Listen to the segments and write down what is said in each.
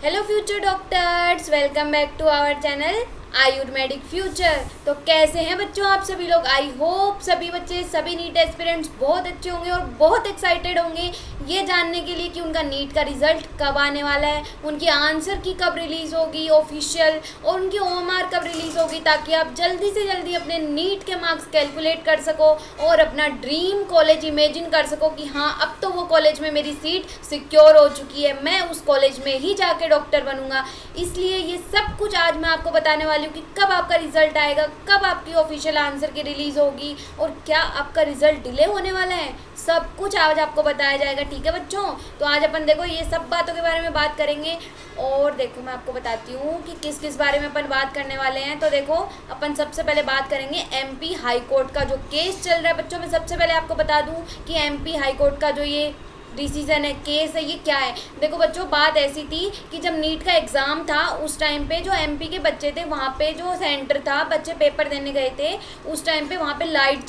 Hello future doctors, welcome back to our channel Ayurvedic future. तो कैसे हैं बच्चों आप सभी लोग। आई होप सभी बच्चे, सभी नीट एस्पिरेंट्स बहुत अच्छे होंगे और बहुत एक्साइटेड होंगे ये जानने के लिए कि उनका नीट का रिजल्ट कब आने वाला है, उनकी आंसर की कब रिलीज़ होगी ऑफिशियल, और उनकी ओएमआर कब रिलीज़ होगी, ताकि आप जल्दी से जल्दी अपने नीट के मार्क्स कैलकुलेट कर सको और अपना ड्रीम कॉलेज इमेजिन कर सको कि हाँ अब तो वो कॉलेज में मेरी सीट सिक्योर हो चुकी है, मैं उस कॉलेज में ही जाके डॉक्टर बनूंगा। इसलिए ये सब कुछ आज मैं आपको बताने वाली हूँ कि कब आपका रिजल्ट आएगा, कब आपकी ऑफिशियल आंसर की रिलीज़ होगी और क्या आपका रिजल्ट डिले होने वाला है, सब कुछ आज आपको बताया जाएगा। ठीक है बच्चों, तो आज अपन देखो ये सब बातों के बारे में बात करेंगे। और देखो मैं आपको बताती हूँ कि किस किस बारे में अपन बात करने वाले हैं। तो देखो अपन सबसे पहले बात करेंगे एमपी हाई कोर्ट का जो केस चल रहा है। बच्चों मैं सबसे पहले आपको बता दूँ कि एमपी हाई कोर्ट का जो ये डिसीजन है, केस है, ये क्या है। देखो बच्चों बात ऐसी थी कि जब नीट का एग्ज़ाम था उस टाइम पे जो एमपी के बच्चे थे वहाँ पे जो सेंटर था, बच्चे पेपर देने गए थे, उस टाइम पे वहाँ पे लाइट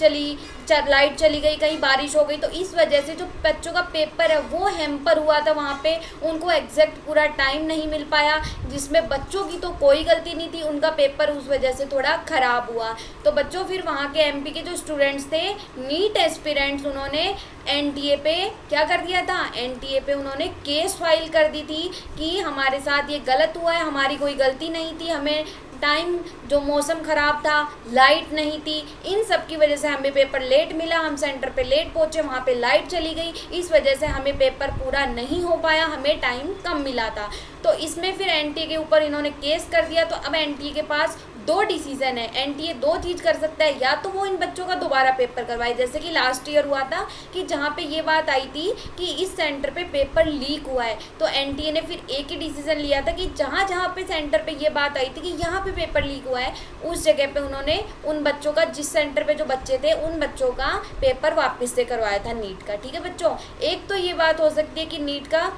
चली गई, कहीं बारिश हो गई, तो इस वजह से जो बच्चों का पेपर है वो हैम्पर हुआ था। वहाँ पे उनको एग्जैक्ट पूरा टाइम नहीं मिल पाया, जिसमें बच्चों की तो कोई गलती नहीं थी, उनका पेपर उस वजह से थोड़ा ख़राब हुआ। तो बच्चों फिर वहाँ के एमपी के जो स्टूडेंट्स थे, नीट एस्पिरेंट्स, उन्होंने एनटीए पे क्या कर दिया था, एनटीए पे उन्होंने केस फाइल कर दी थी कि हमारे साथ ये गलत हुआ है, हमारी कोई गलती नहीं थी, हमें टाइम जो मौसम ख़राब था, लाइट नहीं थी, इन सब की वजह से हमें पेपर लेट मिला, हम सेंटर पे लेट पहुँचे, वहाँ पे लाइट चली गई, इस वजह से हमें पेपर पूरा नहीं हो पाया, हमें टाइम कम मिला था। तो इसमें फिर एनटीए के ऊपर इन्होंने केस कर दिया। तो अब एनटीए के पास दो डिसीजन है, एनटीए दो चीज़ कर सकता है, या तो वो इन बच्चों का दोबारा पेपर करवाए, जैसे कि लास्ट ईयर हुआ था कि जहाँ पे ये बात आई थी कि इस सेंटर पे पेपर लीक हुआ है, तो एनटीए ने फिर एक ही डिसीजन लिया था कि जहाँ जहाँ पे सेंटर पे ये बात आई थी कि यहाँ पे पेपर लीक हुआ है, उस जगह पे उन्होंने उन बच्चों का, जिस सेंटर पे जो बच्चे थे उन बच्चों का पेपर वापस से करवाया था नीट का। ठीक है बच्चों, एक तो ये बात हो सकती है कि नीट का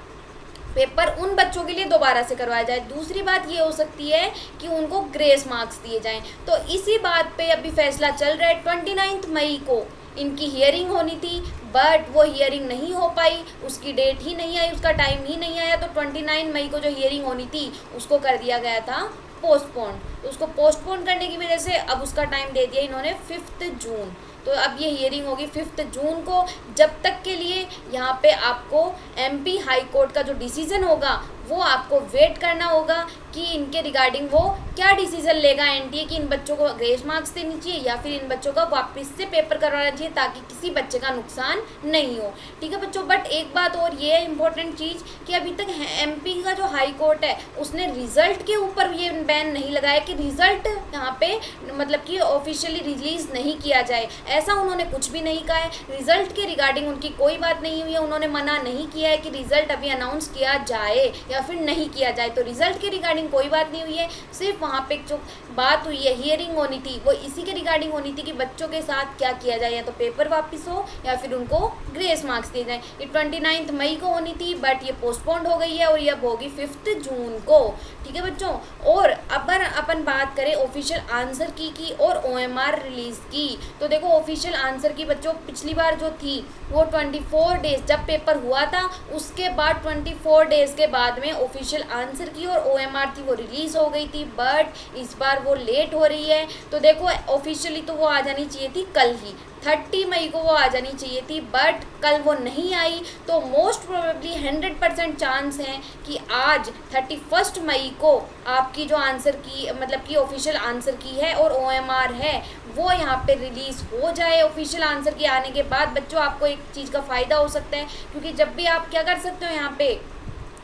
पेपर उन बच्चों के लिए दोबारा से करवाया जाए। दूसरी बात ये हो सकती है कि उनको ग्रेस मार्क्स दिए जाएं। तो इसी बात पे अभी फैसला चल रहा है। 29 मई को इनकी हियरिंग होनी थी, बट वो हियरिंग नहीं हो पाई, उसकी डेट ही नहीं आई, उसका टाइम ही नहीं आया। तो 29 मई को जो हियरिंग होनी थी उसको कर दिया गया था पोस्टपोन। तो उसको पोस्टपोन करने की वजह से अब उसका टाइम दे दिया इन्होंने 5 जून। तो अब ये हियरिंग होगी 5 जून को। जब तक के लिए यहाँ पे आपको एमपी हाई कोर्ट का जो डिसीजन होगा वो आपको वेट करना होगा कि इनके रिगार्डिंग वो क्या डिसीजन लेगा एनटीए, कि इन बच्चों को ग्रेस मार्क्स देनी चाहिए या फिर इन बच्चों का वापस से पेपर करवाना चाहिए, ताकि किसी बच्चे का नुकसान नहीं हो। ठीक है बच्चों, बट एक बात और ये है इंपॉर्टेंट चीज़ कि अभी तक एमपी का जो हाई कोर्ट है उसने रिजल्ट के ऊपर ये बैन नहीं लगाया कि रिजल्ट यहाँ पे मतलब कि ऑफिशियली रिलीज़ नहीं किया जाए, ऐसा उन्होंने कुछ भी नहीं कहा है। रिजल्ट के रिगार्डिंग उनकी कोई बात नहीं हुई है, उन्होंने मना नहीं किया है कि रिजल्ट अभी अनाउंस किया जाए या फिर नहीं किया जाए। तो रिजल्ट के रिगार्डिंग कोई बात नहीं हुई है, सिर्फ वहाँ पे जो बात हुई है, हियरिंग होनी थी, वो इसी के रिगार्डिंग होनी थी कि बच्चों के साथ क्या किया जाए, या तो पेपर वापस हो या फिर उनको ग्रेस मार्क्स दिए जाए। ये 29 मई को होनी थी, बट ये पोस्टपोन्ड हो गई है और ये अब होगी 5 जून को। ठीक है बच्चों, और अपन बात करें ऑफिशियल आंसर की और ओएमआर रिलीज़ की। तो देखो ऑफिशियल आंसर की बच्चों पिछली बार जो थी वो 24 डेज, जब पेपर हुआ था उसके बाद 24 डेज के बाद में ऑफिशियल आंसर की और ओएमआर थी वो रिलीज़ हो गई थी, बट इस बार वो लेट हो रही है। तो देखो ऑफिशियली तो वो आ जानी चाहिए थी कल ही, 30 मई को वो आ जानी चाहिए थी, बट कल वो नहीं आई। तो मोस्ट प्रोबेबली 100% चांस है कि आज 31 मई को आपकी जो आंसर की मतलब कि ऑफिशियल आंसर की है और ओएमआर है वो यहाँ पे रिलीज़ हो जाए। ऑफिशियल आंसर की आने के बाद बच्चों आपको एक चीज़ का फ़ायदा हो सकता है, क्योंकि जब भी आप क्या कर सकते हो यहाँ पे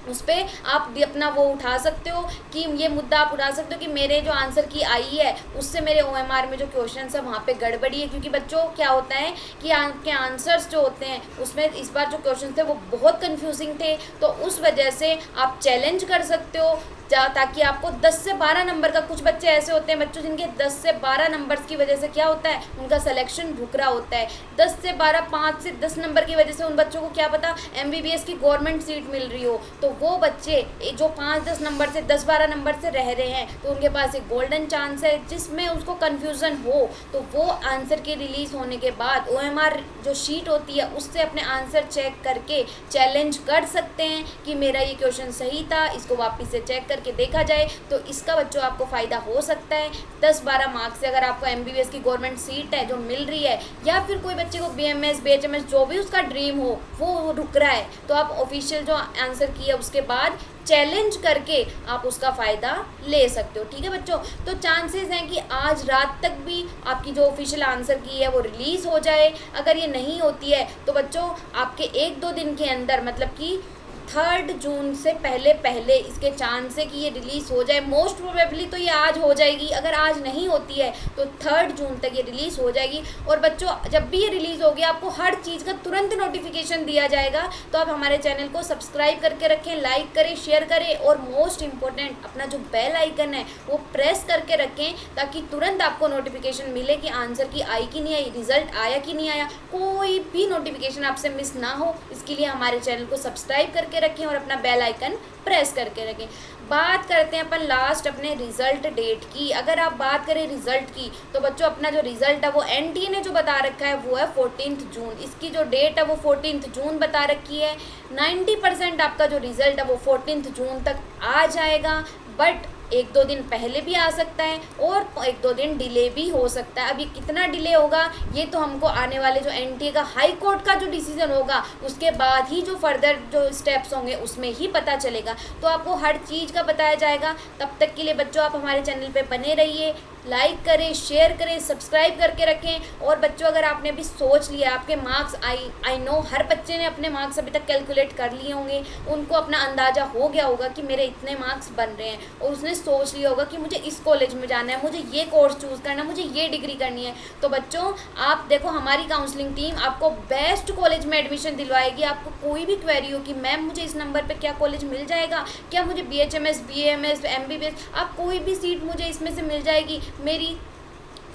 उस पर आप भी अपना वो उठा सकते हो कि ये मुद्दा आप उठा सकते हो कि मेरे जो आंसर की आई है उससे मेरे ओएमआर में जो क्वेश्चन है वहाँ पे गड़बड़ी है। क्योंकि बच्चों क्या होता है कि आपके आंसर्स जो होते हैं उसमें इस बार जो क्वेश्चन थे वो बहुत कंफ्यूजिंग थे, तो उस वजह से आप चैलेंज कर सकते हो ताकि आपको 10 से 12 नंबर का, कुछ बच्चे ऐसे होते हैं बच्चों जिनके 10 से 12 नंबर्स की वजह से क्या होता है, उनका सिलेक्शन रुक रहा होता है। 10 से 12, 5 से 10 नंबर की वजह से उन बच्चों को क्या पता MBBS की गवर्नमेंट सीट मिल रही हो, तो वो बच्चे जो 5-10 नंबर से 10-12 नंबर से रह रहे हैं, तो उनके पास एक गोल्डन चांस है जिसमें उसको कन्फ्यूज़न हो तो वो आंसर के रिलीज़ होने के बाद OMR जो शीट होती है उससे अपने आंसर चेक करके चैलेंज कर सकते हैं कि मेरा ये क्वेश्चन सही था, इसको वापस से चेक करके देखा जाए। तो इसका बच्चों आपको फ़ायदा हो सकता है। 10-12 मार्क्स से अगर आपको MBBS की गवर्नमेंट सीट है जो मिल रही है, या फिर कोई बच्चे को BMS BHMS जो भी उसका ड्रीम हो वो रुक रहा है, तो आप ऑफिशियल जो आंसर किया उसके बाद चैलेंज करके आप उसका फ़ायदा ले सकते हो। ठीक है बच्चों, तो चांसेस हैं कि आज रात तक भी आपकी जो ऑफिशियल आंसर की है वो रिलीज़ हो जाए। अगर ये नहीं होती है तो बच्चों आपके 1-2 दिन के अंदर, मतलब कि 3 जून से पहले पहले इसके चांस है कि ये रिलीज़ हो जाए। मोस्ट प्रोबेबली तो ये आज हो जाएगी, अगर आज नहीं होती है तो 3 जून तक ये रिलीज़ हो जाएगी। और बच्चों जब भी ये रिलीज़ होगी आपको हर चीज़ का तुरंत नोटिफिकेशन दिया जाएगा, तो आप हमारे चैनल को सब्सक्राइब करके रखें, लाइक करें, शेयर करें, और मोस्ट इम्पोर्टेंट अपना जो बेल आइकन है वो प्रेस करके रखें ताकि तुरंत आपको नोटिफिकेशन मिले कि आंसर की आई कि नहीं आई, रिजल्ट आया कि नहीं आया, कोई भी नोटिफिकेशन आपसे मिस ना हो। इसके लिए हमारे चैनल को सब्सक्राइब करके रखें और अपना बेल आइकन प्रेस करके रखें। बात करते हैं अपन लास्ट अपने रिजल्ट डेट की। अगर आप बात करें रिजल्ट की तो बच्चों अपना जो रिजल्ट है वो NTA ने जो बता रखा है वो है 14 जून। इसकी जो डेट है वो 14 जून बता रखी है। 90% आपका जो रिजल्ट है वो 14 जून तक आ जाएगा, बट 1-2 दिन पहले भी आ सकता है और 1-2 दिन डिले भी हो सकता है। अब ये कितना डिले होगा ये तो हमको आने वाले जो NTA का हाई कोर्ट का जो डिसीजन होगा उसके बाद ही जो फर्दर जो स्टेप्स होंगे उसमें ही पता चलेगा। तो आपको हर चीज़ का बताया जाएगा। तब तक के लिए बच्चों आप हमारे चैनल पे बने रहिए, लाइक करें, शेयर करें, सब्सक्राइब करके रखें। और बच्चों अगर आपने भी सोच लिया आपके मार्क्स, आई नो हर बच्चे ने अपने मार्क्स अभी तक कैलकुलेट कर लिए होंगे, उनको अपना अंदाज़ा हो गया होगा कि मेरे इतने मार्क्स बन रहे हैं, और उसने सोच लिया होगा कि मुझे इस कॉलेज में जाना है, मुझे ये कोर्स चूज़ करना है, मुझे ये डिग्री करनी है। तो बच्चों आप देखो हमारी काउंसलिंग टीम आपको बेस्ट कॉलेज में एडमिशन दिलवाएगी। आपको कोई भी क्वेरी हो कि मैम मुझे इस नंबर पे क्या कॉलेज मिल जाएगा, क्या मुझे BHMS BAMS MBBS आप कोई भी सीट मुझे इसमें से मिल जाएगी, मेरी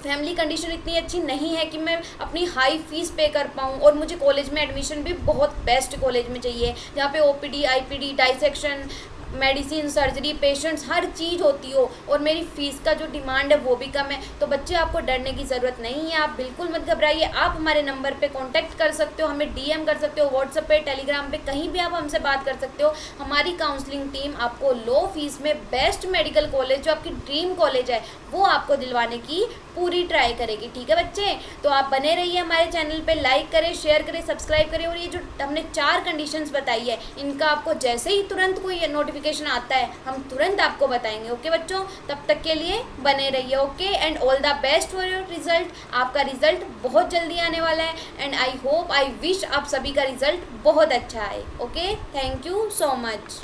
फैमिली कंडीशन इतनी अच्छी नहीं है कि मैं अपनी हाई फीस पे कर पाऊँ, और मुझे कॉलेज में एडमिशन भी बहुत बेस्ट कॉलेज में चाहिए जहाँ पे OPD IPD dissection medicine surgery patients हर चीज़ होती हो, और मेरी फ़ीस का जो डिमांड है वो भी कम है। तो बच्चे आपको डरने की ज़रूरत नहीं है, आप बिल्कुल मत घबराइए। आप हमारे नंबर पे कांटेक्ट कर सकते हो, हमें DM कर सकते हो, व्हाट्सएप पे, टेलीग्राम पे, कहीं भी आप हमसे बात कर सकते हो। हमारी काउंसलिंग टीम आपको लो फीस में बेस्ट मेडिकल कॉलेज जो आपकी ड्रीम कॉलेज है वो आपको दिलवाने की पूरी ट्राई करेगी। ठीक है बच्चे, तो आप बने रहिए हमारे चैनल पे, लाइक करें, शेयर करें, सब्सक्राइब करें। और ये जो हमने 4 कंडीशंस बताई है इनका आपको जैसे ही तुरंत कोई नोटिफिकेशन आता है हम तुरंत आपको बताएंगे। ओके बच्चों, तब तक के लिए बने रहिए। Okay, and all the best for your result. आपका रिजल्ट बहुत जल्दी आने वाला है, and I hope, I wish आप सभी का रिजल्ट बहुत अच्छा आए। Okay, thank you so much.